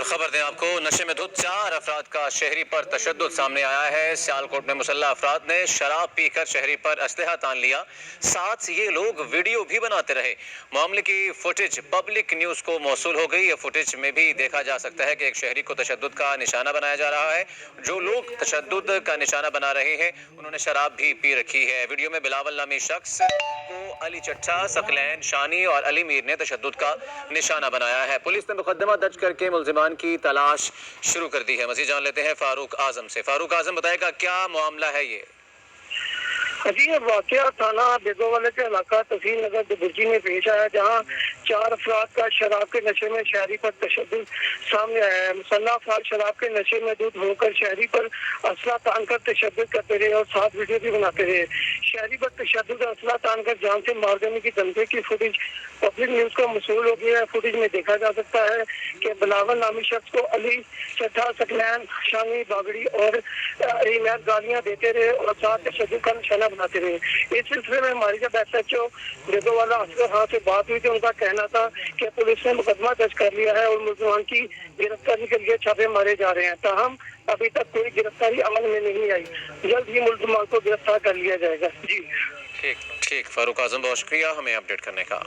खबर दें आपको, नशे में धुत 4 अफराद का शहरी पर तशद्दुद सामने आया है। सियालकोट में मुसल्लह अफराद ने शराब पीकर शहरी पर असलहा तान लिया, साथ ये लोग वीडियो भी बनाते रहे। मामले की फुटेज पब्लिक न्यूज़ को मौसूल हो गई। ये फुटेज में भी देखा जा सकता है कि एक शहरी को तशद्दुद का निशाना बनाया जा रहा है। जो लोग तशद्दुद का निशाना बना रहे हैं उन्होंने शराब भी पी रखी है। वीडियो में बिलावल नामी शख्स को अली चट्टा, सकलैन, शानी और अली मीर ने तशद्दुद का निशाना बनाया है। पुलिस ने मुकदमा दर्ज करके मुल्जिमान की तलाश शुरू कर दी है। मज़ीद जान लेते हैं फारूक आजम से। फारूक आजम, बताएगा क्या मामला है ये? जी, वाकया थाना बेगोवाले के इलाका तहसील नगर दुबुर्जी में पेश आया, जहां 4 अफराद का शराब के नशे में शहरी पर तशद्दुद सामने आया है। मुसल्लह अफराद शराब के नशे में धुत होकर शहरी पर असला तान कर तशद्दुद करते रहे और साथ वीडियो भी बनाते रहे। शहरी पर तशद्दुद असला तान कर जान से मार देने की धमकी की फुटेज पब्लिक न्यूज का मसूल हो गया है। फुटेज में देखा जा सकता है कि बिलावल नामी शख्स को अली चट्टा, सकलैन, शानी, बागड़ी और ईमेल गालियां देते रहे और साथ तशद्दुद का निशाना बनाते रहे। इस सिलसिले में हमारी जब SHO बेगोवाला असगर खां से बात हुई थी, उनका कहना था कि पुलिस ने मुकदमा दर्ज कर लिया है और मुलजिमान की गिरफ्तारी के लिए छापे मारे जा रहे हैं। ताहम अभी तक कोई गिरफ्तारी अमल में नहीं आई। जल्द ही मुलजिमान को गिरफ्तार कर लिया जाएगा। जी ठीक, फारूक आजम, बहुत शुक्रिया हमें अपडेट करने का।